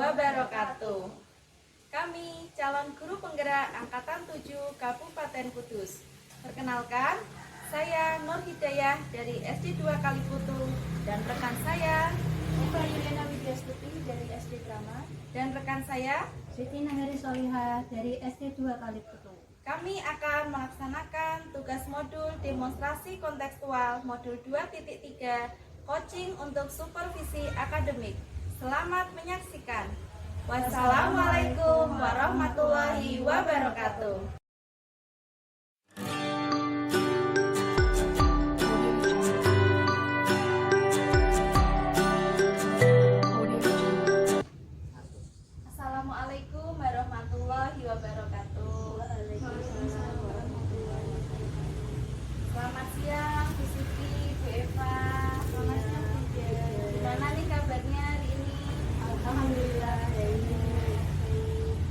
wabarakatuh. Kami calon guru penggerak Angkatan 7 Kabupaten Kudus. Perkenalkan, saya Nur Hidayah dari SD 2 Kaliputu dan rekan saya Eva Yuliana Widyastuti dari SD Drama dan rekan saya Siti Nahari Solihah dari SD 2 Kaliputu. Kami akan melaksanakan tugas modul demonstrasi kontekstual modul 2.3 coaching untuk supervisi akademik. Selamat menyaksikan. Wassalamualaikum warahmatullahi wabarakatuh. Assalamualaikum warahmatullahi wabarakatuh. Selamat siang Bu Siti, Bu Eva. Selamat siang Bu Ida. Gimana nih kabarnya hari ini? Alhamdulillah hari ini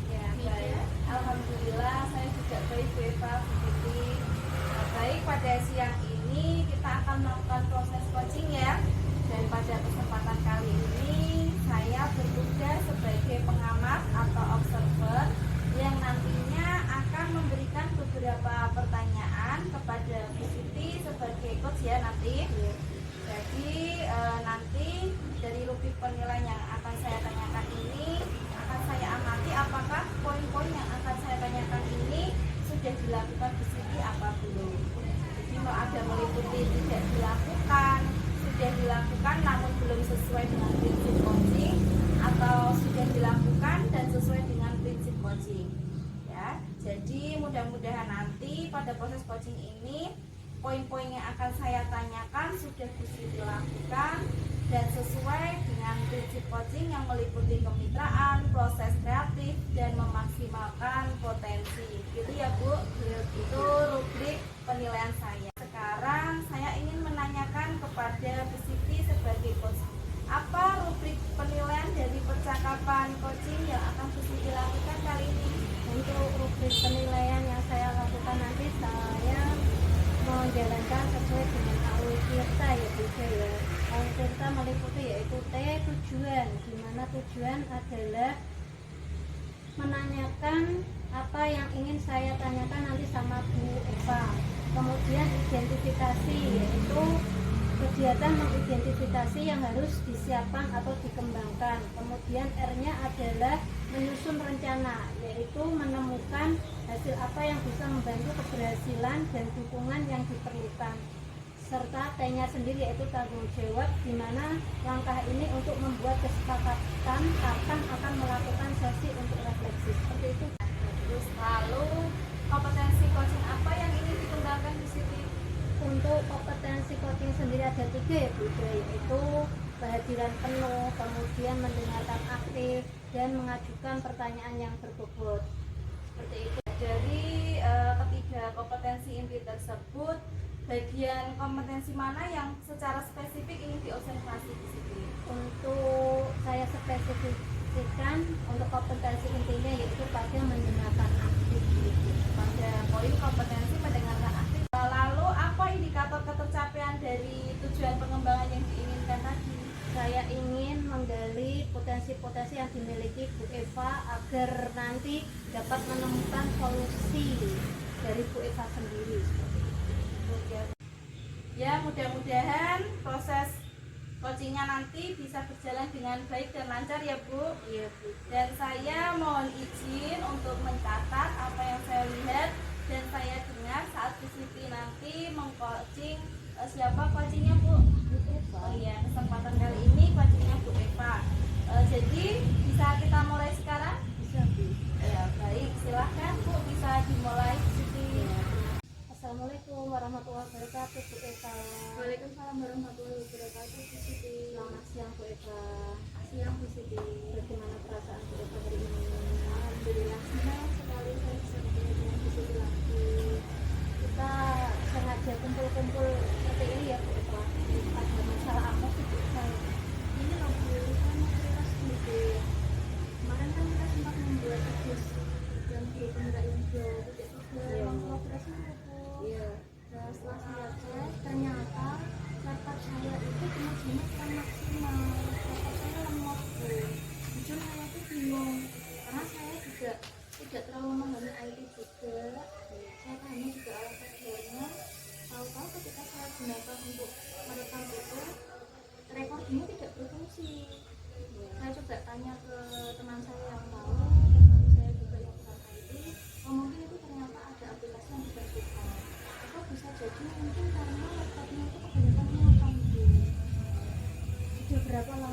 Ya, baik. Alhamdulillah saya juga baik Bu Eva, Bu Siti. Baik, pada siang ini kita akan melakukan proses coaching ya. Dan pada kesempatan kali ini saya bertugas sebagai pengamat atau observer yang nantinya akan memberikan beberapa pertanyaan kepada Bu Siti sebagai coach ya nanti. Jadi nanti dari rubrik penilaian yang akan saya tanyakan ini akan saya amati apakah poin-poin yang akan saya tanyakan ini sudah dilakukan Bu Siti apa belum. Jadi mau ada meliputi tidak dilakukan, sudah dilakukan namun belum sesuai dengan prinsip coaching, atau sudah dilakukan dan sesuai dengan prinsip coaching ya. Jadi mudah-mudahan nanti pada proses coaching ini poin-poin yang akan saya tanyakan sudah bisa dilakukan dan sesuai dengan prinsip coaching yang meliputi kemitraan, proses kreatif, dan memaksimalkan potensi. Gitu ya Bu, itu rubrik penilaian saya. Sekarang saya ingin menanyakan kepada Bu Siti sebagai coach, apa rubrik penilaian dari percakapan coaching yang akan Bu Siti lakukan kali ini? untuk rubrik penilaian yang saya lakukan nanti saya menjalankan sesuai dengan AUI Tirta ya Bu ya. AUI Tirta meliputi yaitu T tujuan, di mana tujuan adalah menanyakan apa yang ingin saya tanyakan nanti sama Bu Eva. Kemudian identifikasi, yaitu kegiatan mengidentifikasi yang harus disiapkan atau dikembangkan. Kemudian R-nya adalah menyusun rencana, yaitu menemukan hasil apa yang bisa membantu keberhasilan dan dukungan yang diperlukan. Serta T-nya sendiri yaitu tanggung jawab, di mana langkah ini untuk membuat kesepakatan kapan akan melakukan sesi untuk refleksi. Seperti itu. Terus lalu kompetensi coaching apa yang ingin dikembangkan di sini? Untuk kompetensi coaching sendiri ada 3 ya Bu, yaitu kehadiran penuh, kemudian mendengarkan aktif, dan mengajukan pertanyaan yang berbobot. Seperti itu. Dari ketiga kompetensi inti tersebut, bagian kompetensi mana yang secara spesifik ingin diobservasi di sini? Untuk saya spesifikasikan untuk kompetensi intinya yaitu pada mendengarkan aktif. Pada poin kompetensi mendengarkan aktif. Lalu apa indikator ketercapaian dari tujuan pengembangan yang diinginkan tadi? Saya ingin menggali potensi-potensi yang dimiliki Bu Eva agar nanti dapat menemukan solusi dari Bu Eva sendiri. Ya, mudah-mudahan proses coachingnya nanti bisa berjalan dengan baik dan lancar ya Bu. Iya Bu. Dan saya mohon izin untuk mencatat apa yang saya lihat dan saya dengar saat Bu Siti nanti mengcoaching. Siapa coachingnya Bu? Bu Eva. Oh iya, kesempatan kali ini coachingnya Bu Eva. Jadi bisa kita mulai sekarang? Bisa Bu. Ya baik, silahkan Bu, bisa dimulai Bu Siti. Assalamualaikum warahmatullahi wabarakatuh Bu Eva. Waalaikumsalam warahmatullahi wabarakatuh Bu Siti. Selamat siang Bu Eva. Siang Bu Siti. Bagaimana perasaan Bu Eva hari ini? Alhamdulillah senang sekali saya bisa bertemu dengan Bu Siti lagi. Kita sengaja kumpul-kumpul seperti ini ya Bu Eva. Ada masalah apa sih Bu Eva? Ini loh Bu, kan kita studi. Kemarin kan kita sempat membuat tugas yang berhubungan yang jauh tidak juga ruang kolaborasi Bu. Iya. Nah, setelah saya cek ternyata laptop saya itu kemajuannya kurang maksimal. Laptop saya lemot Bu. Jujur saya tuh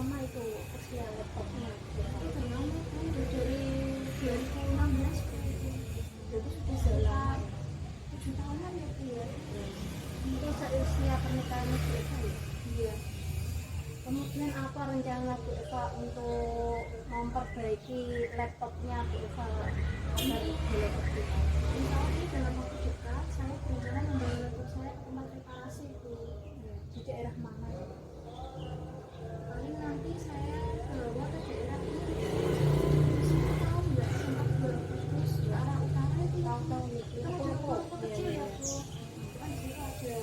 lama itu usia laptopnya? Itu lama kan dari 2016 jadi sudah jalan 7 tahunan ya Bu ya. Itu seusia pernikahan Bu Eva ya? Iya. Kemudian apa rencana Bu Eva untuk memperbaiki laptopnya Bu Eva agar boleh optimal? Insya Allah ini dalam waktu dekat saya berencana membawa laptop saya ke tempat reparasi Bu. Di daerah mana? Paling nanti saya bawa ke daerah ini. Saya tahu nggak sempat Brebes ke arah utara itu Tahu-tahu ya, itu ada toko kecil ya Bu. Kan di situ ada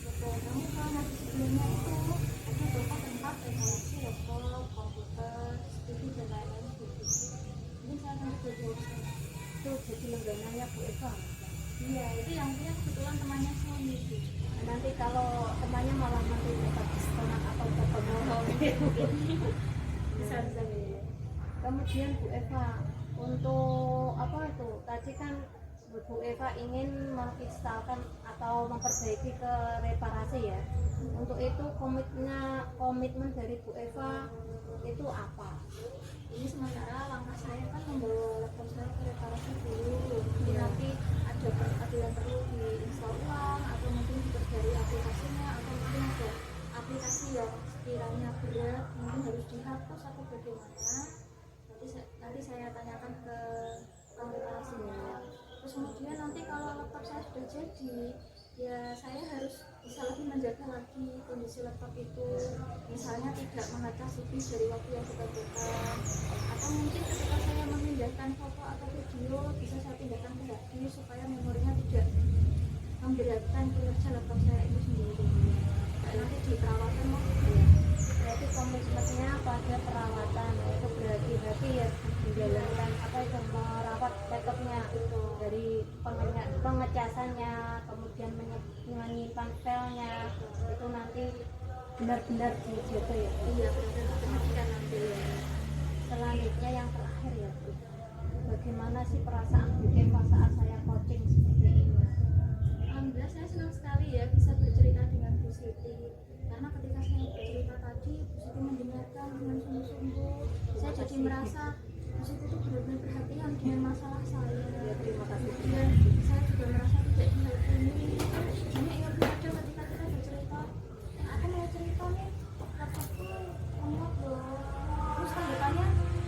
toko kamu kan nanti sebelumnya itu ada toko tempat reparasi laptop, komputer, TV dan lain-lain gitu. Mungkin saya akan coba ke sana. Itu jadi langganannya Bu Eva. Iya, itu yang punya kebetulan temannya suami Bu. Nanti kalau temannya malah nanti dapat diskonan atau potongan bisa ya. Kemudian Bu Eva untuk apa itu tadi kan Bu Eva ingin menginstalkan atau memperbaiki ke reparasi ya. Untuk itu komitmen dari Bu Eva itu apa? Ini sementara langkah saya kan membawa laptop saya ke reparasi dulu. Mungkin nanti ada yang perlu diinstal ulang atau mungkin diperbarui aplikasinya atau mungkin ada aplikasi yang sekiranya berat mungkin harus dihapus atau bagaimana. Nanti saya tanyakan ke tukang reparasinya. Terus kemudian nanti kalau laptop saya sudah jadi, ya saya harus bisa lebih menjaga lagi kondisi laptop itu, misalnya tidak mengatas lebih dari waktu yang ditentukan, atau mungkin ketika saya memindahkan foto atau video bisa saya pindahkan ke hard disk supaya memorinya tidak memberatkan kinerja laptop saya itu sendiri. Nanti di perawatan mau ya. Berarti komitmennya pada perawatan itu berhati-hati ya menjalankan apa itu merawat laptopnya itu dari pengecasannya, kemudian menyimpan filenya itu nanti benar-benar dijaga ya. Iya benar-benar diperhatikan nanti ya. Selanjutnya yang terakhir ya Bu, bagaimana sih perasaan Bu Eva saat saya coaching seperti ini? Alhamdulillah saya senang sekali ya bisa bercerita dengan Bu Siti, karena ketika saya bercerita tadi Bu Siti mendengarkan dengan sungguh-sungguh. Saya jadi merasa Bu Siti itu benar-benar perhatian dengan masalah saya. Ya, terima kasih. Dan saya juga merasa tidak dihakimi. Hanya ingat aja ketika kita bercerita, aku mau cerita nih, laptopku lemot loh. Terus tanggapannya,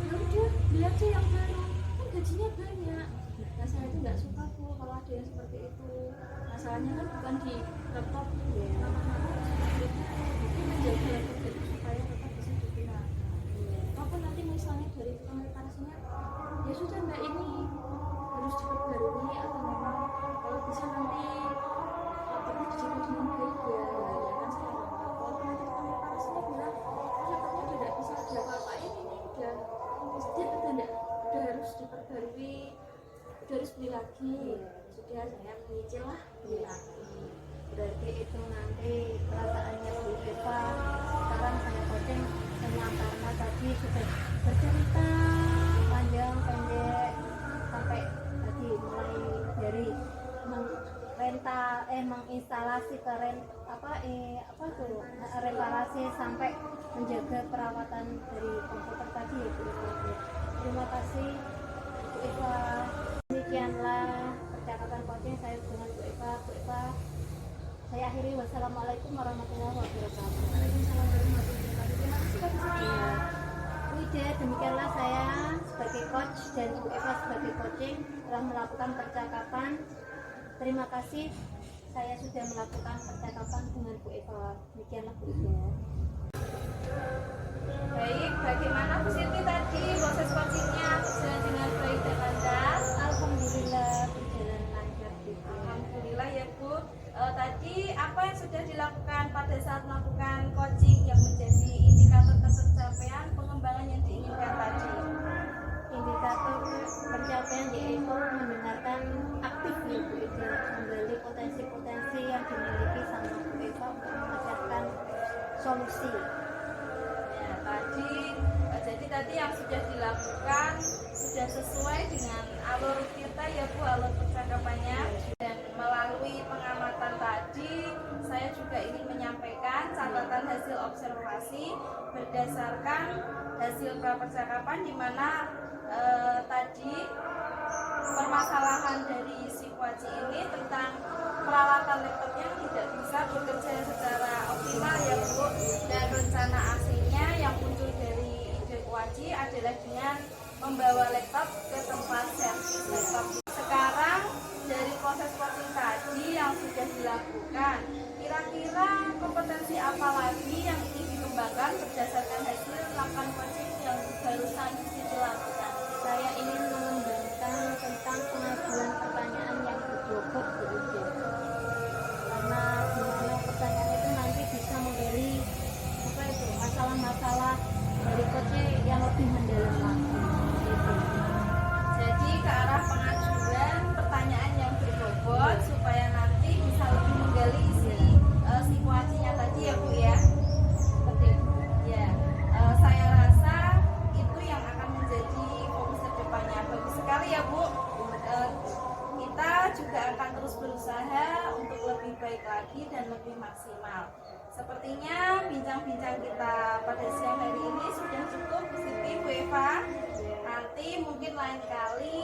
ya udah beli aja yang baru, kan gajinya banyak. Nah saya itu nggak suka Bu kalau ada yang seperti itu. Masalahnya kan bukan di laptop ya, nama-nama seperti itu. Jadi menjaga laptop itu supaya tetap bisa digunakan. Walaupun nanti misalnya dari tukang reparasinya, ya sudah mbak ini harus diperbarui atau memang kalau bisa nanti laptopnya dijaga dengan baik ya, ya kan saya nggak apa. Walaupun nanti tukang reparasinya bilang laptopnya tidak bisa diapa-apain, ini udah harus diperbarui, udah harus beli lagi. Sudah saya menyicil lah beli lagi. Berarti itu nanti perasaannya Bu Eva sekarang saya coaching senang karena tadi sudah bercerita panjang pendek sampai tadi mulai dari menginstalasi ke apa tuh reparasi sampai menjaga perawatan dari komputer tadi ya Bu Eva. Terima kasih Bu Eva. Demikianlah percakapan coaching saya dengan Bu Eva. Bu Eva, saya akhiri. Wassalamualaikum warahmatullahi wabarakatuh. Waalaikumsalam warahmatullahi wabarakatuh. Terima kasih Pak Siti. Ya. Wida, demikianlah saya sebagai coach dan Bu Eva sebagai coaching telah melakukan percakapan. Terima kasih saya sudah melakukan percakapan dengan Bu Eva. Demikianlah Bu Eva. Baik, bagaimana Bu Siti tadi proses coachingnya berjalan dengan baik dan lancar? Alhamdulillah berjalan lancar Bu. Alhamdulillah ya Bu. Tadi apa yang sudah dilakukan pada saat melakukan coaching yang menjadi indikator pencapaian pengembangan yang diinginkan tadi? Indikator pencapaian yaitu mendengarkan aktif ya Bu Eva, menggali potensi-potensi yang dimiliki sama Bu Eva untuk mengajarkan solusi. Ya, jadi tadi yang sudah dilakukan sudah sesuai dengan alur kita ya Bu, alur percakapannya, dan melalui pengamatan tadi saya juga ingin menyampaikan catatan hasil observasi berdasarkan hasil prapercakapan di mana tadi permasalahan dari si Kuaci ini tentang peralatan laptopnya tidak bisa bekerja secara optimal ya Bu, dan rencana aksinya yang muncul dari ide Kuaci adalah dengan membawa laptop ke tempat servis laptop. Sekarang dari proses coaching tadi yang sudah dilakukan, kira-kira kompetensi apa lagi yang ingin dikembangkan berdasarkan hasil 8 coaching yang barusan dilakukan? Saya ingin mengembangkan tentang pengajuan pertanyaan yang berbobot Bu Ide. Karena dimana pertanyaan itu nanti bisa menggali masalah-masalah dari coaching yang lebih mendalam lagi. Gitu. Jadi ke arah pengajuan pertanyaan yang berbobot supaya nanti bisa lebih menggali isi situasinya tadi ya Bu ya. Seperti itu. Ya, saya rasa itu yang akan menjadi fokus kedepannya. Bagus sekali ya Bu. Kita juga akan terus berusaha untuk lebih baik lagi dan lebih maksimal. Sepertinya bincang-bincang kita pada siang hari ini sudah cukup Bu Siti, Bu Eva. Nanti mungkin lain kali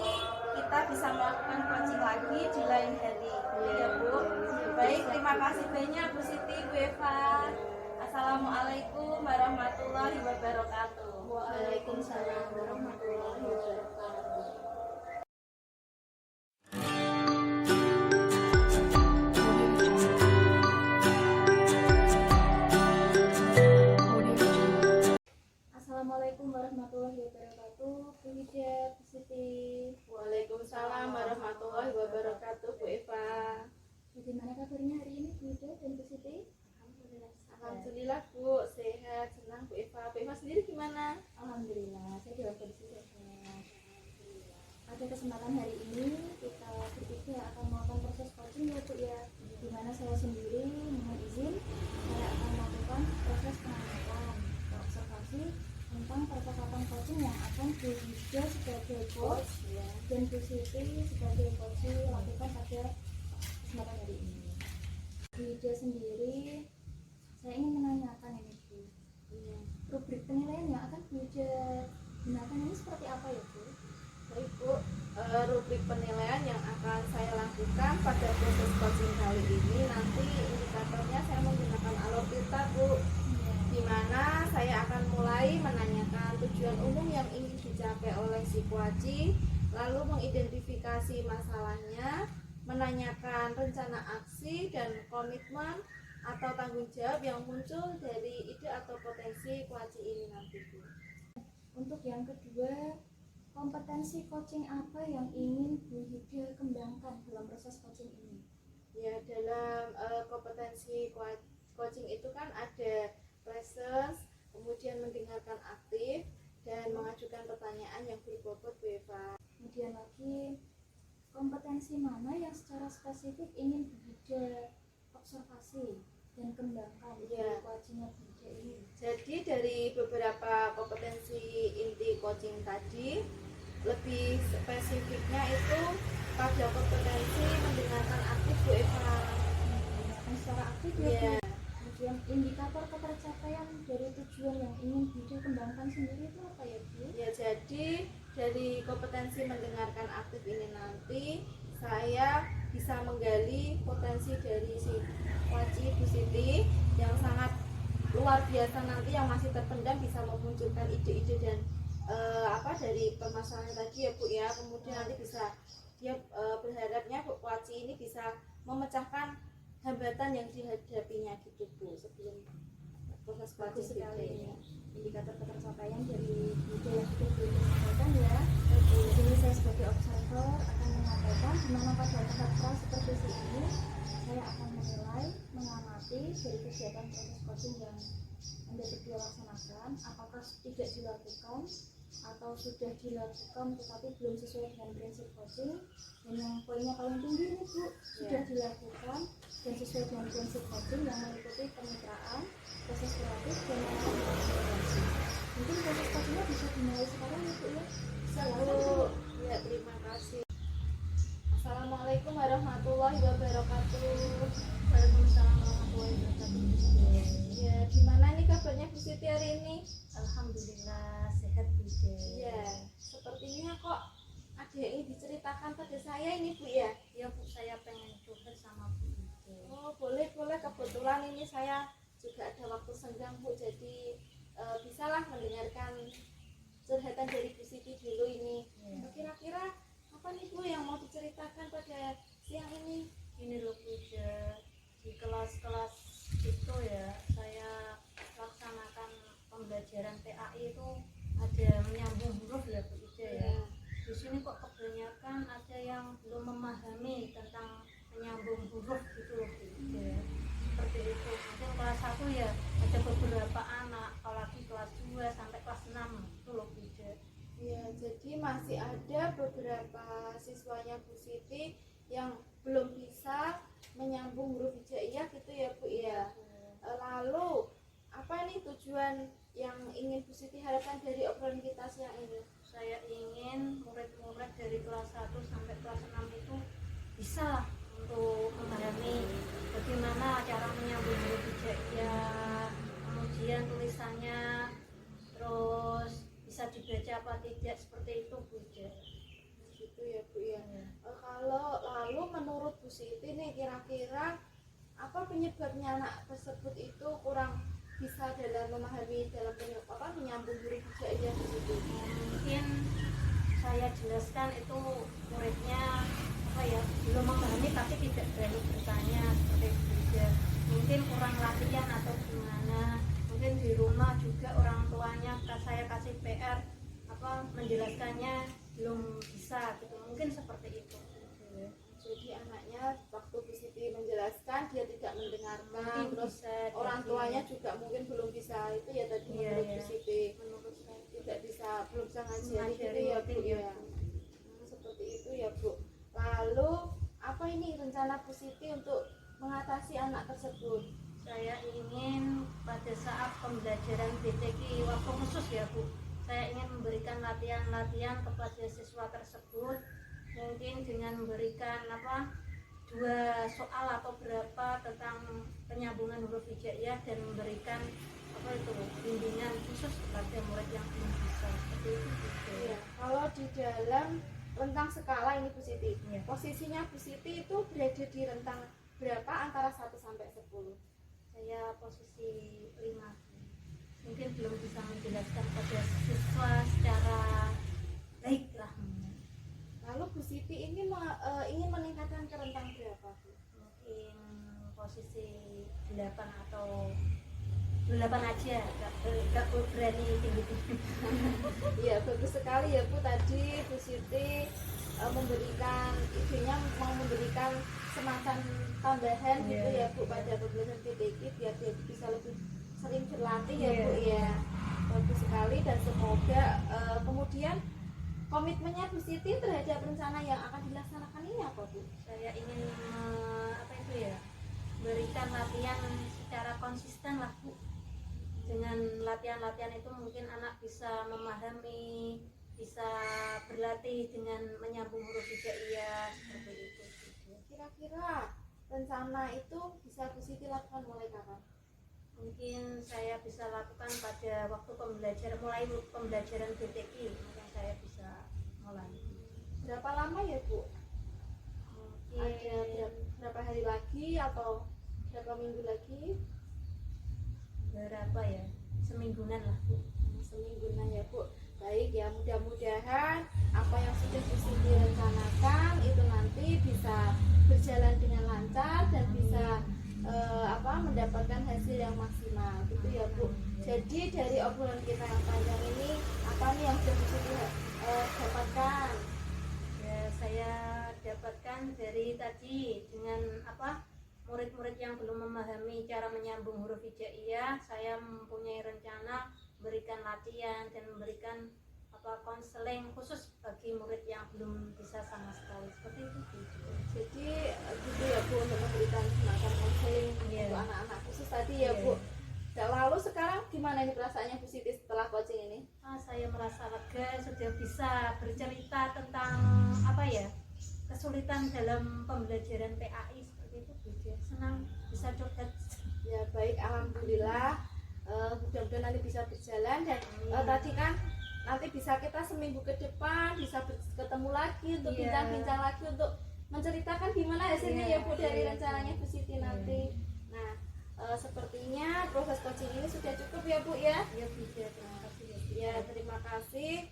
kita bisa melakukan coaching lagi di lain hari ya Bu. Baik, terima kasih banyak Bu Siti, Bu Eva. Assalamualaikum warahmatullahi wabarakatuh. Waalaikumsalam warahmatullahi wabarakatuh. Assalamualaikum warahmatullahi wabarakatuh. Bu Ida, Bu Siti. Waalaikumsalam warahmatullahi wabarakatuh Bu Eva. Bagaimana kabarnya hari ini Bu Ida dan Bu Siti? Alhamdulillah Bu, sehat, senang Bu Eva. Bu Eva sendiri gimana? Alhamdulillah, saya dalam kondisi sehat. Pada kesempatan hari ini kita bertiga akan melakukan proses coaching ya Bu ya. Di mana saya sendiri mohon izin saya akan melakukan proses pengamatan observasi tentang percakapan coaching yang akan Bu Ida sebagai coach dan Bu Siti sebagai coach lakukan pada kesempatan hari ini. Bu Ida sendiri, saya ingin menanyakan ini Bu, rubrik penilaian yang akan Bu Ida gunakan ini seperti apa ya Bu? Baik Bu, rubrik penilaian yang akan saya lakukan pada proses coaching kali ini nanti indikatornya saya menggunakan alur pita Bu, di mana saya akan mulai menanyakan tujuan umum yang ingin dicapai oleh si Kuaci, lalu mengidentifikasi masalahnya, menanyakan rencana aksi dan komitmen atau tanggung jawab yang muncul dari ide atau potensi Kuaci ini nanti Bu. Untuk yang kedua, kompetensi coaching apa yang ingin Bu Ida kembangkan dalam proses coaching ini? Ya, dalam kompetensi coaching itu kan ada presence, kemudian mendengarkan aktif, dan mengajukan pertanyaan yang berbobot Bu Eva. Kemudian lagi, kompetensi mana yang secara spesifik ingin Bu Ida observasi dan kembangkan dari coachingnya Bu Ida ini? Jadi dari beberapa kompetensi inti coaching tadi, lebih spesifiknya itu pada kompetensi mendengarkan aktif Bu Eva. Mendengarkan secara aktif ya Bu. Kemudian indikator ketercapaian dari tujuan yang ingin Bu Ida kembangkan sendiri itu apa ya Bu? Ya, jadi dari kompetensi mendengarkan aktif ini nanti saya bisa menggali potensi dari si Kuaci Bu Siti yang sangat luar biasa nanti, yang masih terpendam bisa memunculkan ide-ide dan dari permasalahan tadi ya Bu ya. Kemudian nanti bisa dia berharapnya Bu Kuaci ini bisa memecahkan hambatan yang dihadapinya gitu Bu sebelum proses Bagus coaching sekali ini. indikator ketercapaian dari Bu Ida yang sudah Bu Ida sampaikan ya. Di sini saya sebagai observer akan menyampaikan di mana pada tahap pra supervisi ini saya akan menilai, mengamati dari kegiatan proses coaching yang Anda berdua laksanakan, apakah tidak dilakukan atau sudah dilakukan tetapi belum sesuai dengan prinsip coaching, dan yang poinnya paling tinggi ini Bu, sudah dilakukan dan sesuai dengan prinsip coaching yang meliputi kemitraan, proses kreatif, dan kolaborasi. Mungkin proses coachingnya bisa dimulai sekarang ya Bu ya. Bisa Bu. Ya, terima kasih. Assalamualaikum warahmatullahi wabarakatuh. Waalaikumsalam warahmatullahi wabarakatuh. Ya, gimana nih kabarnya Bu Siti hari ini? Alhamdulillah sehat Bude. Ya, sepertinya kok ada yang ingin diceritakan pada saya ini Bu ya? Ya Bu, saya pengen curhat sama Bu Bude. Oh, boleh. Kebetulan ini saya juga ada waktu senggang Bu, jadi bisalah mendengarkan curhatan dari Bu Siti dulu ini. Ya. Kira-kira apa nih Bu yang mau diceritakan pada siang ini? Ini loh Bude, di kelas-kelas itu ya saya laksanakan pembelajaran PAI itu ada menyambung huruf ya Bu Ida ya. Di sini kok kebanyakan ada yang belum memahami tentang menyambung huruf gitu loh Bu Ida. Seperti itu. Mungkin kelas 1 ya ada beberapa anak, apalagi kelas 2 sampai kelas 6 itu loh Bu Ida. Ya, jadi masih ada beberapa siswanya Bu Siti yang belum bisa menyambung huruf hijaiyah gitu ya Bu ya. Lalu apa nih tujuan yang ingin Bu Siti harapkan dari obrolan kita siang ini? Saya ingin murid-murid dari kelas 1 sampai kelas 6 itu bisa untuk memahami bagaimana cara menyambung huruf hijaiyah, kemudian tulisannya, terus bisa dibaca apa tidak, seperti itu Bu Ida. Gitu ya Bu ya. Kalau lalu menurut Bu Siti nih kira-kira apa penyebabnya anak tersebut itu kurang bisa dalam memahami dalam menyambung huruf hijaiyah begitu? Mungkin saya jelaskan itu muridnya apa ya, belum memahami tapi tidak berani bertanya, seperti itu juga. Mungkin kurang latihan atau gimana, mungkin di rumah juga orang tuanya saya kasih PR apa menjelaskannya belum bisa gitu, mungkin seperti itu. Jadi anaknya waktu Bu Siti menjelaskan dia tidak mendengarkan, Mungkin terus bisa orang jadi- tuanya juga mungkin belum bisa itu ya tadi Iya, menurut iya. Bu Siti menurut saya tidak bisa belum bisa ngajari gitu Ngajari, ya Bu mungkin ya. ya, Bu. Seperti itu ya Bu. Lalu apa ini rencana Bu Siti untuk mengatasi anak tersebut? Saya ingin pada saat pembelajaran BTK waktu khusus ya Bu, saya ingin memberikan latihan-latihan kepada siswa tersebut, mungkin dengan memberikan apa 2 soal atau berapa tentang penyambungan huruf hijaiyah dan memberikan apa itu bimbingan khusus kepada murid yang belum bisa, seperti itu gitu. Iya. Kalau di dalam rentang skala ini Bu Siti, Iya. posisinya Bu Siti itu berada di rentang berapa antara 1 sampai 10? Saya posisi 5, mungkin belum bisa menjelaskan pada siswa secara baik lah. Lalu Bu Siti ini ingin meningkatkan ke rentang berapa Bu? Mungkin posisi 8 atau 8 aja, gak berani tinggi-tinggi. Iya, bagus sekali ya Bu, tadi Bu Siti memberikan idenya, mau memberikan semacam tambahan gitu Iya. ya Bu pada pembelajaran PTK biar dia bisa lebih sering berlatih ya Iya. Bu ya. Bagus sekali dan semoga kemudian komitmennya Bu Siti terhadap rencana yang akan dilaksanakan ini apa Bu? Saya ingin apa itu ya, berikan latihan secara konsisten lah Bu. Dengan latihan-latihan itu mungkin anak bisa memahami, bisa berlatih dengan menyambung huruf hijaiyah, seperti itu. Kira-kira rencana itu bisa Bu Siti lakukan mulai kapan? Mungkin saya bisa lakukan pada waktu mulai pembelajaran BTK, mungkin saya bisa mulai. Berapa lama ya Bu? Ada Mungkin berapa hari lagi atau berapa minggu lagi? berapa ya, semingguan lah Bu. Semingguan ya Bu. Baik ya, mudah-mudahan apa yang sudah Bu Siti rencanakan itu nanti bisa berjalan dengan lancar dan bisa mendapatkan hasil yang maksimal gitu ya Bu. Jadi dari obrolan kita yang panjang ini apa nih yang sudah Bu Siti dapatkan? Ya, saya dapatkan dari tadi dengan apa murid-murid yang belum memahami cara menyambung huruf hijaiyah, saya mempunyai rencana memberikan latihan dan memberikan apa konseling khusus bagi murid yang belum bisa sama sekali, seperti itu Bu. Jadi gitu ya Bu, untuk memberikan semacam konseling Iya. untuk anak-anak khusus tadi ya Iya. Bu. Lalu sekarang gimana nih perasaannya Bu Siti setelah coaching ini? Saya merasa lega, sudah bisa bercerita tentang apa ya, kesulitan dalam pembelajaran PAI seperti itu Bu Dia. Senang bisa curhat. Ya baik, alhamdulillah. Mudah-mudahan nanti bisa berjalan dan tadi kan nanti bisa kita seminggu ke depan bisa ketemu lagi untuk bincang-bincang lagi untuk menceritakan gimana hasilnya ya Bu dari rencananya Bu Siti nanti. Nah, sepertinya proses coaching ini sudah cukup ya Bu ya. Ya Bu Dia, terima kasih ya. Ya, terima kasih.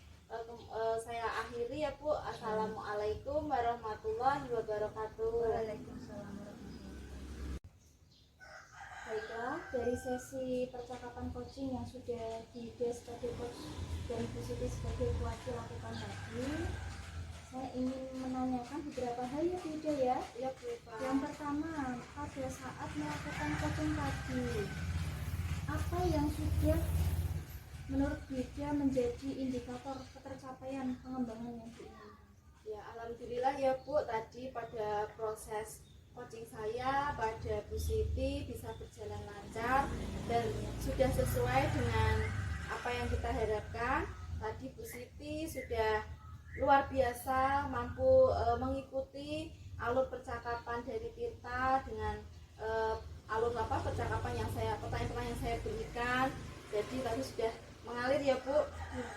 Saya akhiri ya Bu. Assalamualaikum warahmatullahi wabarakatuh. Waalaikumsalam warahmatullahi. Baiklah, dari sesi percakapan coaching yang sudah Dia sebagai coach dan Bu Siti sebagai pewakil lakukan tadi, saya ingin menanyakan beberapa hal ya Bu Ida ya. Ya Bu Eva. Yang pertama, pada saat melakukan coaching tadi, apa yang sudah menurut Bu Ida menjadi indikator ketercapaian pengembangan yang diinginkan? Ya, alhamdulillah ya Bu, tadi pada proses coaching saya pada Bu Siti bisa berjalan lancar dan sudah sesuai dengan apa yang kita harapkan. Tadi Bu Siti sudah luar biasa mampu mengikuti alur percakapan dari Tirta dengan alur percakapan yang pertanyaan-pertanyaan yang saya berikan. Jadi tadi sudah mengalir ya Bu.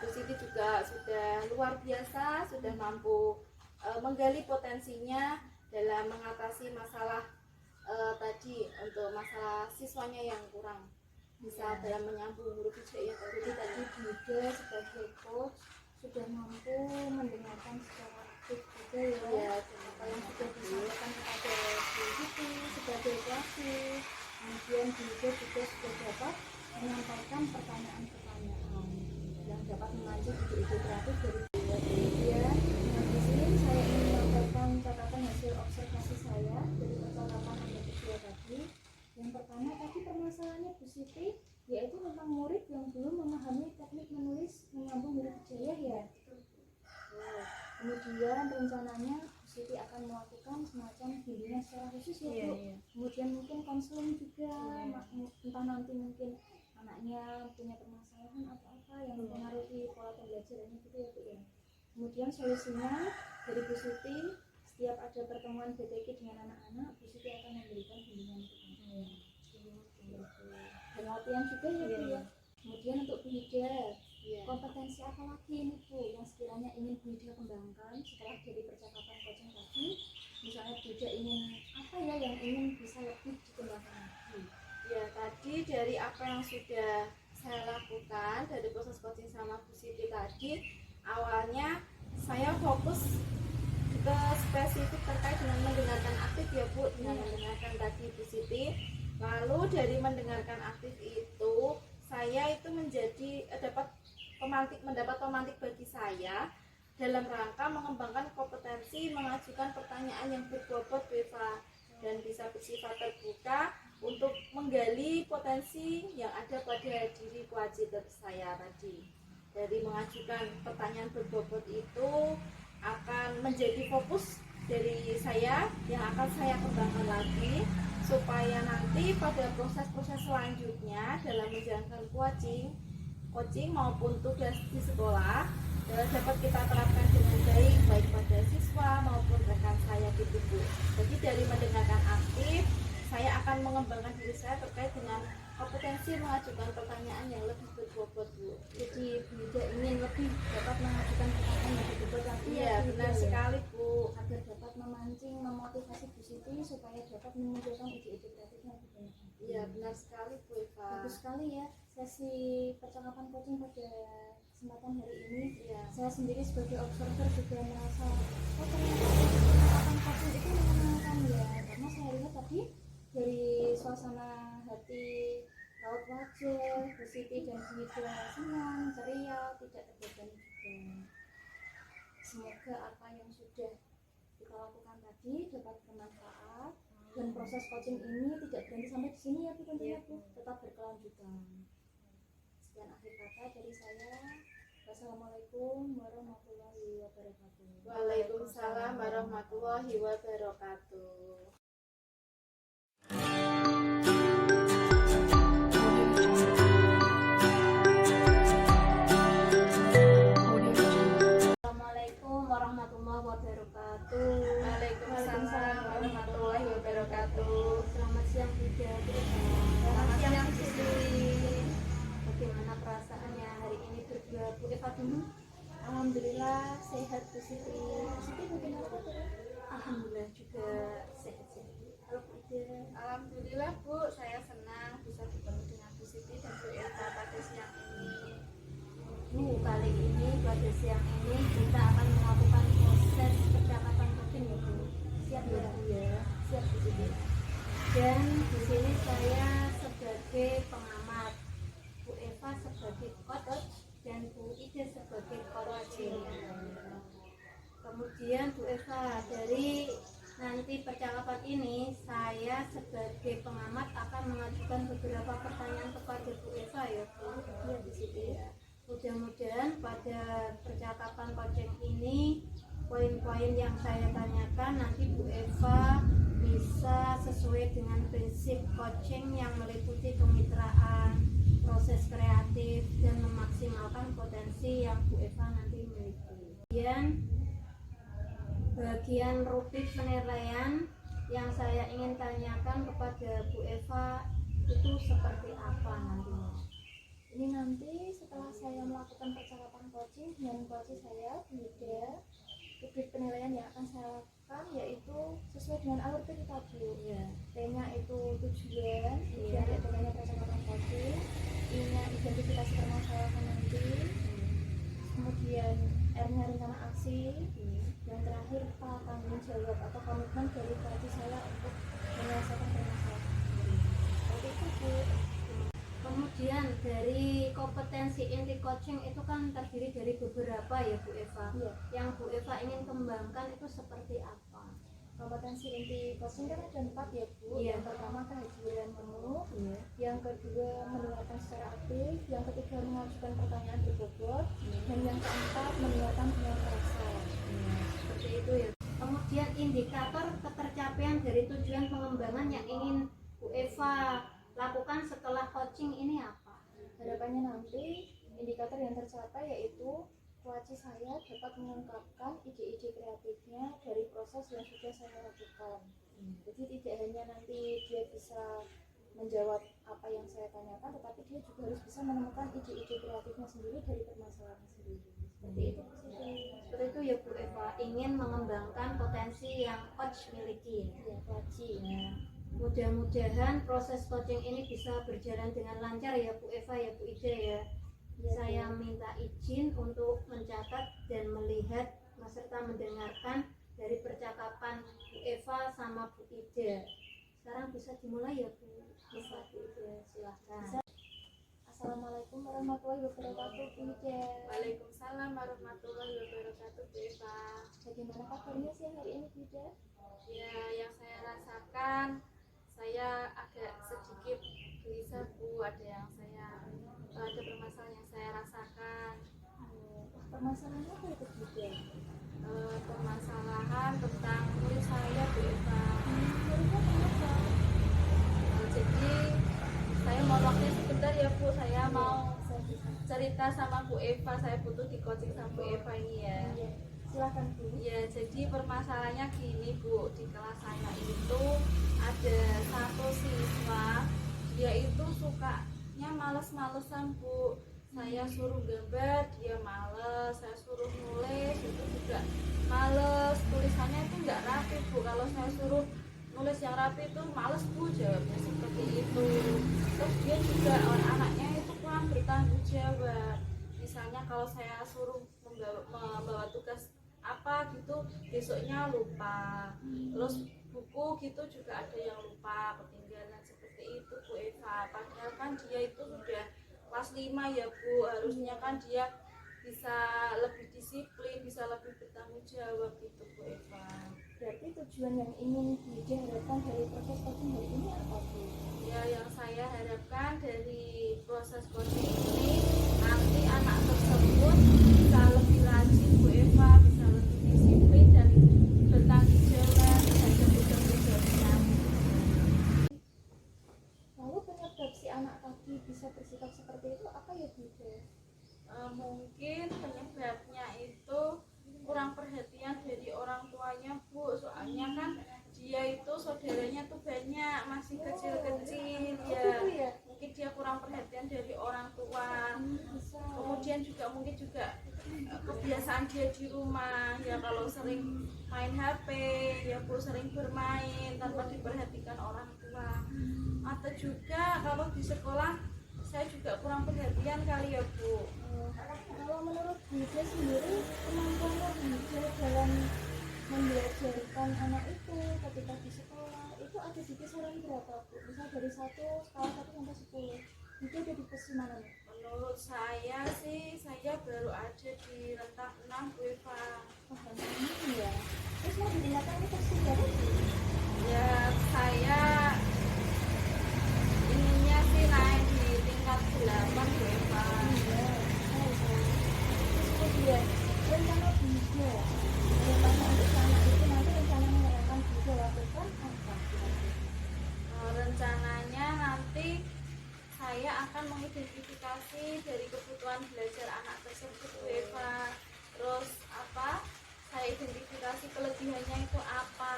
Bu Siti juga sudah luar biasa, sudah mampu menggali potensinya dalam mengatasi masalah tadi untuk masalah siswanya yang kurang bisa dalam menyambung huruf hijaiyah tadi. Jadi tadi Bu Ida sebagai coach sudah mampu mendengarkan secara aktif juga ya, apa yang sudah disampaikan kepada Bu Siti sebagai pelatih. Kemudian Bu Ida juga sudah dapat menyampaikan pertanyaan-pertanyaan yang dapat memancing ide-ide kreatif dari Bu Ida. Dengan di sini saya ingin menyampaikan catatan hasil observasi saya dari percakapan yang kedua tadi. Yang pertama tadi permasalahannya Bu Siti yaitu tentang murid yang belum memahami teknik menulis menyambung huruf hijaiyah ya. Kemudian rencananya Bu Siti akan melakukan semacam bimbingan secara khusus ya Bu. Kemudian mungkin konseling juga, entah nanti mungkin anaknya punya permasalahan atau apa yang mempengaruhi pola pembelajarannya gitu ya Bu ya. Kemudian solusinya dari Bu Siti, setiap ada pertemuan BTK dengan anak-anak, Bu Siti akan memberikan bimbingan itu. Dan latihan juga ya Bu ya. Kemudian untuk Bu Ida, kompetensi apa lagi ini Bu yang sekiranya ingin Bu Ida kembangkan setelah dari percakapan coaching tadi? Misalnya Bu Ida ingin apa ya yang ingin bisa lebih dikembangkan lagi? Ya, tadi dari apa yang sudah saya lakukan dari proses coaching sama Bu Siti tadi, awalnya saya fokus ke spesifik terkait dengan mendengarkan aktif ya Bu, dengan mendengarkan tadi Bu Siti. Lalu dari mendengarkan aktif itu saya itu mendapat pemantik bagi saya dalam rangka mengembangkan kompetensi mengajukan pertanyaan yang berbobot Eva dan bisa bersifat terbuka untuk menggali potensi yang ada pada diri wajib saya tadi. Dari mengajukan pertanyaan berbobot itu akan menjadi fokus dari saya yang akan saya kembangkan lagi supaya nanti pada proses-proses selanjutnya dalam menjalankan coaching maupun tugas di sekolah dapat kita terapkan dengan baik pada siswa maupun rekan saya gitu Bu. Jadi dari mendengarkan aktif saya akan mengembangkan diri saya terkait dengan kompetensi mengajukan pertanyaan yang lebih berbobot Bu. Jadi Bu Ida ingin lebih dapat mengajukan pertanyaan yang berbobot lagi. Iya benar sekali Bu, agar dapat memancing, memotivasi Bu Siti supaya dapat memunculkan ide-ide kreatifnya lebih banyak. Iya benar sekali Bu Eva. Bagus sekali ya sesi percakapan coaching pada kesempatan hari ini. Iya. Saya sendiri sebagai observer juga merasa ternyata percakapan coaching itu menyenangkan ya, karena saya lihat tadi dari suasana hati, raut wajah Bu Siti dan Bu Ida senang, ceria, tidak terbebani juga. Semoga apa yang sudah kita lakukan tadi dapat bermanfaat dan proses coaching ini tidak berhenti sampai di sini ya Bu, tentunya Bu, tetap berkelanjutan. Sekian akhir kata dari saya. Wassalamualaikum warahmatullahi wabarakatuh. Waalaikumsalam warahmatullahi wabarakatuh. Assalamualaikum warahmatullahi wabarakatuh. Bu Eva dulu. Alhamdulillah sehat Bu Siti. Bu Siti bagaimana Bu? Alhamdulillah juga sehat-sehat. Kalau Bu Ida, Alhamdulillah Bu, saya senang bisa bertemu dengan Bu Siti dan Bu Eva pada siang ini. Bu, kali ini pada siang ini kita akan melakukan proses percakapan coaching ya Bu. Siap ya Bu ya? Siap Bu Siti. Dan di sini saya sebagai pengamat, Bu Eva sebagai coach, dan Bu Ida sebagai coaching. Kemudian Bu Eva, dari nanti percakapan ini saya sebagai pengamat akan mengajukan beberapa pertanyaan kepada Bu Eva ya Bu. Ya di situ ya. Mudah-mudahan pada percakapan coaching ini poin-poin yang saya tanyakan nanti Bu Eva bisa sesuai dengan prinsip coaching yang meliputi kemitraan, proses kreatif, dan memaksimalkan potensi yang Bu Eva nanti miliki. Kemudian bagian rubrik penilaian yang saya ingin tanyakan kepada Bu Eva itu seperti apa nantinya? Ini nanti setelah saya melakukan percakapan coaching dengan coach saya, Bu Ida, rubrik penilaian yang akan saya lakukan yaitu sesuai dengan alur P kita Bu. Ya. T-nya itu tujuan, Iya. kemudian D-nya percakapan coaching, I-nya identifikasi permasalahan nanti, kemudian R-nya rencana aksi, dan terakhir K tanggung jawab atau komitmen dari coach saya untuk menyelesaikan permasalahan. Seperti itu Bu. Kemudian dari kompetensi inti coaching itu kan terdiri dari beberapa ya Bu Eva. Iya. Yang Bu Eva ingin kembangkan itu seperti apa? Kompetensi inti coaching kan ada 4 ya Bu. Iya. Yang pertama kehadiran penuh, Iya. yang kedua mendengarkan secara aktif, yang ketiga mengajukan pertanyaan berbobot, dan yang keempat mendengarkan dengan rasa. Seperti itu ya. Kemudian indikator ketercapaian dari tujuan pengembangan yang ingin Bu Eva lakukan setelah coaching ini apa? Harapannya nanti indikator yang tercapai yaitu coach saya dapat mengungkapkan ide-ide kreatifnya dari proses yang sudah saya lakukan. Jadi tidak hanya nanti dia bisa menjawab apa yang saya tanyakan, tetapi dia juga harus bisa menemukan ide-ide kreatifnya sendiri dari permasalahan sendiri. Seperti itu Bu Siti. Seperti itu ya Bu Eva, ingin mengembangkan potensi yang coach miliki. Ya, coaching. Ya. Mudah-mudahan proses coaching ini bisa berjalan dengan lancar ya Bu Eva ya Bu Ida ya. Ya, Saya minta izin untuk mencatat dan melihat serta mendengarkan dari percakapan Bu Eva sama Bu Ida. Sekarang bisa dimulai ya Bu Eva, Bu Ida, silahkan. Assalamualaikum warahmatullahi wabarakatuh Bu Ida. Waalaikumsalam warahmatullahi wabarakatuh Bu Eva. Bagaimana kabarnya siang hari ini Bu Ida? Ya, yang saya rasakan saya agak sedikit gelisah Bu, ada permasalahan yang saya rasakan. Permasalahannya apa itu Bu Ida? Permasalahan tentang murid saya Bu Eva. Muridnya kenapa? Jadi saya mau waktunya sebentar ya Bu, saya mau cerita sama Bu Eva, saya butuh di coaching sama Bu Eva ini ya. Iya, silakan Bu. Ya, jadi permasalahannya gini Bu, di kelas saya itu ada satu siswa, dia itu sukanya males-malesan Bu. Saya suruh gambar, dia males, saya suruh nulis, itu juga males, tulisannya itu nggak rapi Bu. Kalau saya suruh nulis yang rapi itu males Bu, jawabnya seperti itu. Terus dia juga anaknya itu kurang bertanggung jawab. Misalnya kalau saya suruh membawa tugas apa gitu, besoknya lupa. Terus buku gitu juga ada yang lupa, ketinggalan seperti itu Bu Eva. Padahal kan dia itu sudah kelas 5 ya Bu, harusnya kan dia bisa lebih disiplin, bisa lebih bertanggung jawab gitu Bu Eva. Berarti tujuan yang ingin Bu Ida harapkan dari proses coaching hari ini apa Bu? Ya, yang saya harapkan dari proses coaching ini nanti anak tersebut bisa lebih rajin Bu Eva, bisa lebih disiplin dan bertanggung jawab terhadap tugas-tugasnya. Lalu penyebab si anak tadi bisa bersikap seperti itu apa ya Bu Ida? Mungkin penyebabnya itu kurang perhatian dari orang tuanya Bu, soalnya kan dia itu saudaranya tuh banyak, masih kecil-kecil ya. Gitu ya? Mungkin dia kurang perhatian dari orang tua. Bisa. Kemudian juga mungkin juga kebiasaan dia di rumah ya, kalau sering main HP ya Bu, sering bermain tanpa diperhatikan orang tua, atau juga kalau di sekolah saya juga kurang perhatian kali ya Bu. Kalau menurut Bunda sendiri, kemampuan Bunda dalam membelajarkan anak itu ketika di sekolah itu ada di kisaran berapa Bu? Misal dari skala 1 sampai 10 itu ada di posisi mana nih? Menurut saya sih, saya baru ada di rentang 6 Bu Eva. Wah, ini ya. Terus mau ditingkatkan ini posisi berapa sih? Ya saya inginnya sih naik di tingkat 8 Bu Eva. Iya, terus kemudian rencana Bunda rencana untuk anak itu nanti rencananya yang akan Bunda lakukan apa? Rencananya nanti saya akan mengidentifikasi dari kebutuhan belajar anak tersebut Bu Eva. Terus apa? Saya identifikasi kelebihannya itu apa,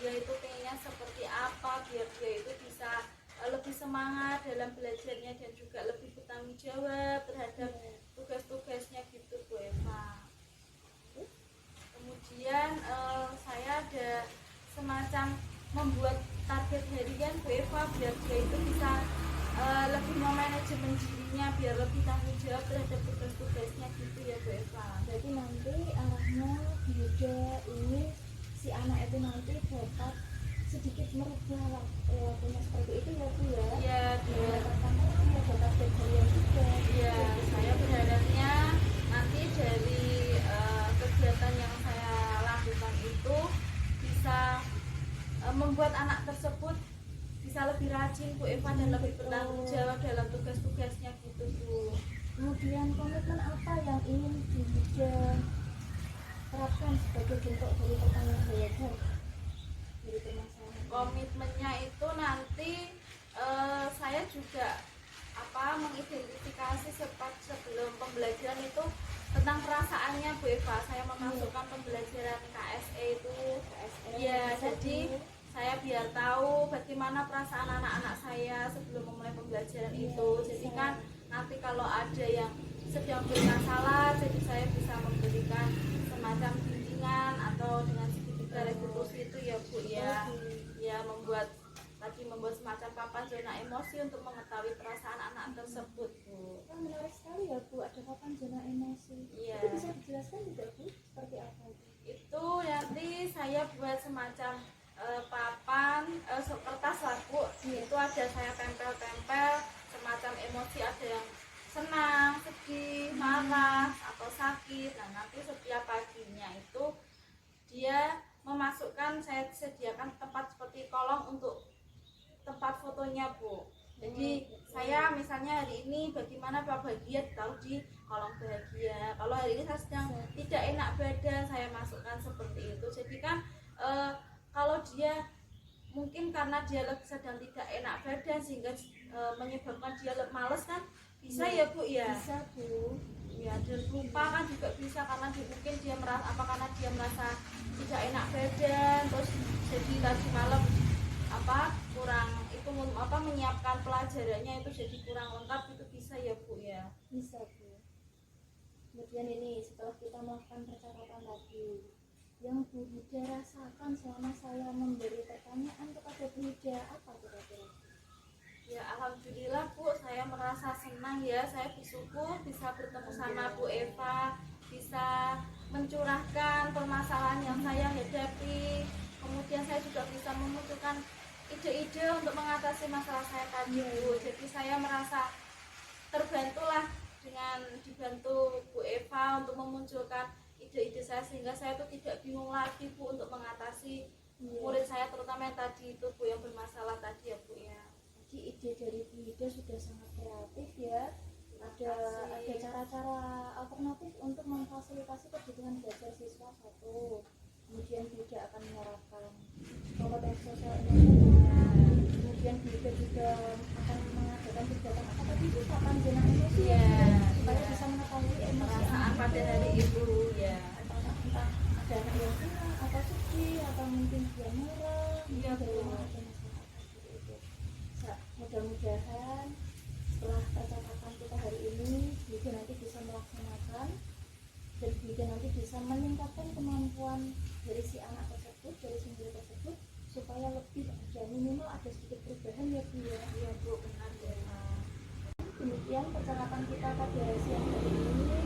dia itu pengennya seperti apa, biar dia itu bisa lebih semangat dalam belajarnya dan juga lebih bertanggung jawab terhadap tugas-tugasnya gitu Bu Eva. Kemudian saya ada semacam membuat target harian Bu Eva, biar dia itu bisa lebih memanajemen dirinya, biar lebih tanggung jawab terhadap tugas-tugasnya gitu ya Bu Eva. Jadi nanti arahnya Bunda ini si anak itu nanti dapat sedikit merubah perilakunya seperti itu ya Bu ya. Iya, Dia ada target harian juga. iya, saya berharapnya nanti dari kegiatan yang saya lakukan itu bisa membuat anak tersebut bisa lebih rajin Bu Eva dan lebih bertanggung jawab dalam tugas-tugasnya gitu Bu. Kemudian komitmen apa yang ingin Bunda terapkan sebagai bentuk dari pertanggung jawaban dari permasalahan? Komitmennya itu nanti saya juga mengidentifikasi sebelum pembelajaran itu tentang perasaannya Bu Eva. Saya memasukkan pembelajaran KSE itu ya, jadi saya biar tahu bagaimana perasaan anak-anak saya sebelum memulai pembelajaran itu. Jadi kan nanti kalau ada yang sedang bermasalah, jadi saya bisa memberikan semacam bimbingan atau dengan sedikit restitusi itu ya Bu ya. Ya membuat semacam papan zona emosi untuk mengetahui perasaan anak tersebut Bu. Menarik sekali ya Bu, ada papan zona emosi. Iya. Itu bisa dijelaskan juga Bu seperti apa itu? Itu nanti saya buat semacam papan kertas lah Bu. Itu ada saya tempel-tempel semacam emosi, ada yang senang, sedih, marah atau sakit. Nah nanti setiap paginya itu dia memasukkan, saya sediakan tempat seperti kolong untuk tempat fotonya Bu. Jadi saya misalnya hari ini bagaimana Pak bahagia, ditaruh di kolom bahagia. Kalau hari ini saya sedang tidak enak badan, saya masukkan seperti itu. Jadi kan kalau dia mungkin karena dia sedang tidak enak badan sehingga menyebabkan dia males kan, bisa ya Bu ya. Bisa Bu. Ya, dan lupa kan juga bisa karena mungkin dia merasa karena dia merasa tidak enak badan, terus jadi tadi malam kurang itu menyiapkan pelajarannya itu jadi kurang lengkap, itu bisa ya Bu ya. Bisa Bu. Kemudian ini setelah kita melakukan percakapan tadi, yang Bu Hida rasakan selama saya memberi pertanyaan kepada Bu Hida apa kira-kira? Ya alhamdulillah Bu, saya merasa senang ya, saya bersyukur bisa bertemu sama Bu Eva, bisa mencurahkan permasalahan yang saya hadapi. Kemudian saya juga bisa memunculkan ide-ide untuk mengatasi masalah saya tadi Bu. Jadi saya merasa terbantulah dengan dibantu Bu Eva untuk memunculkan ide-ide saya, sehingga saya tuh tidak bingung lagi Bu untuk mengatasi murid saya terutama yang tadi itu Bu, yang bermasalah tadi ya Bu ya. Jadi ide dari Bu Hida sudah sangat kreatif ya. Ada cara-cara alternatif untuk memfasilitasi kebutuhan belajar siswa satu. Kemudian Bu Hida akan menerapkan kompetensi sosial emosional. Kemudian Bu Hida juga akan mengadakan kegiatan apa tadi itu papan zona emosi ya, supaya bisa mengetahui emosi Perasaan pada hari itu ya. Entah ada anak yang senang atau sedih atau mungkin dia marah. Iya Bu. Mudah-mudahan setelah percakapan kita hari ini, Bunda nanti bisa melaksanakan dan Bu Ida nanti bisa meningkatkan kemampuan dari si anak tersebut, dari si guru tersebut, supaya lebih ya minimal ada sedikit perubahan ya Bu ya. Iya Bu, benar ya. Demikian percakapan kita pada siang hari ini.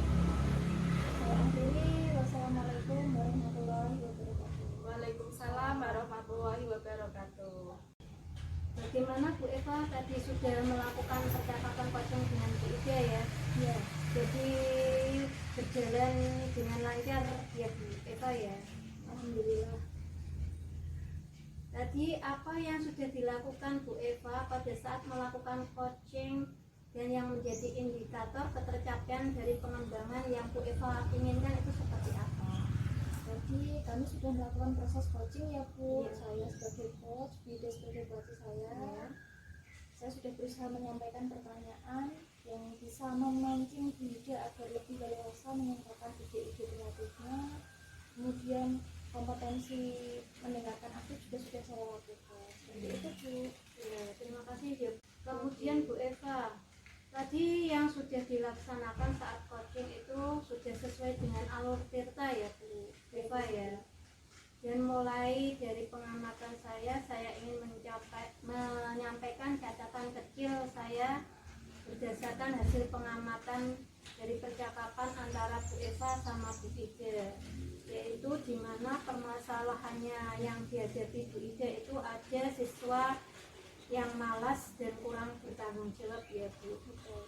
Saya akhiri. Wassalamualaikum warahmatullahi wabarakatuh. Waalaikumsalam warahmatullahi wabarakatuh. Bagaimana Bu Eva tadi sudah melakukan percakapan coaching dengan Bu Ida ya? Ya, Jadi berjalan dengan lancar ya Bu Eva ya. alhamdulillah. Tadi apa yang sudah dilakukan Bu Eva pada saat melakukan coaching dan yang menjadi indikator ketercapaian dari pengembangan yang Bu Eva inginkan itu seperti apa? Jadi kami sudah melakukan proses coaching ya Bu. Iya. Saya sebagai coach, Bu Ida sebagai pelatih saya. Iya. Saya sudah berusaha menyampaikan pertanyaan yang bisa memancing Bu Ida agar lebih leluasa mengungkapkan ide-ide kreatifnya. Kemudian kompetensi mendengarkan aktif juga sudah saya lakukan. Seperti itu Bu. Ya, terima kasih ya. Kemudian Bu Eva, tadi yang sudah dilaksanakan saat coaching itu sudah sesuai dengan alur tirta ya Bu Eva ya. Dan mulai dari pengamatan saya ingin menyampaikan catatan kecil saya berdasarkan hasil pengamatan dari percakapan antara Bu Eva sama Bu Ida, yaitu di mana permasalahannya yang dihadapi Bu Ida itu ada siswa yang malas dan kurang bertanggung jawab ya Bu.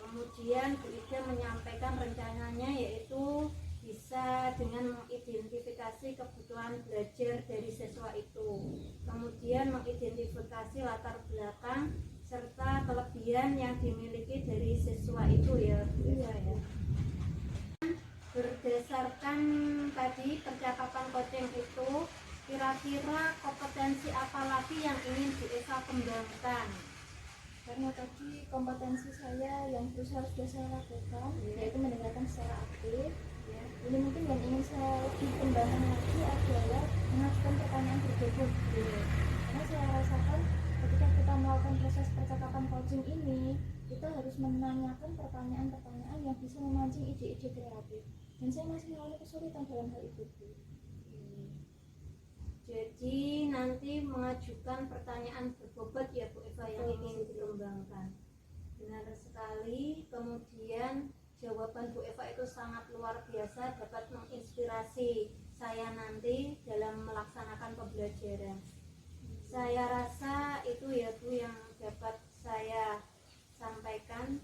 Kemudian Bu Ida menyampaikan rencananya yaitu bisa dengan mengidentifikasi kebutuhan belajar dari siswa itu, kemudian mengidentifikasi latar belakang serta kelebihan yang dimiliki dari siswa itu ya Bu Eva ya. Berdasarkan tadi percakapan coaching itu, kira-kira kompetensi apa lagi yang ingin Bu Eva kembangkan? Karena tadi kompetensi saya yang berusaha sudah saya lakukan, yaitu mendengarkan secara aktif. Ya. Ini mungkin yang ingin saya lebih kembangkan lagi adalah mengajukan pertanyaan berbobot. Karena saya rasakan ketika kita melakukan proses percakapan coaching ini, kita harus menanyakan pertanyaan-pertanyaan yang bisa memancing ide-ide kreatif. Dan saya masih mengalami kesulitan dalam hal itu Bu. Jadi nanti mengajukan pertanyaan berbobot ya Bu Eva yang ingin dikembangkan. Benar sekali. Kemudian jawaban Bu Eva itu sangat luar biasa, dapat menginspirasi saya nanti dalam melaksanakan pembelajaran. Saya rasa itu ya Bu yang dapat saya sampaikan.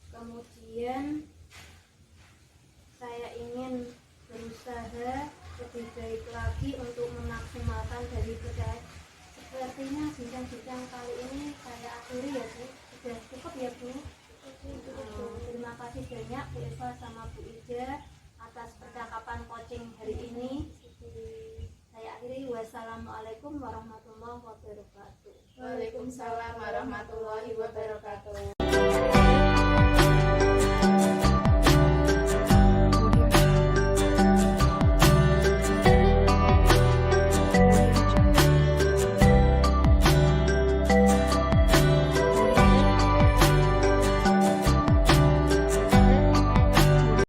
Kemudian saya ingin berusaha lebih baik lagi untuk memaksimalkan dari berbagai. Sepertinya bincang-bincang kali ini saya akhiri ya Bu. Sudah cukup ya Bu. Terima kasih banyak Bu Eva sama Bu Ida atas percakapan coaching hari ini. Saya akhiri. Wassalamualaikum warahmatullahi wabarakatuh. Waalaikumsalam warahmatullahi wabarakatuh.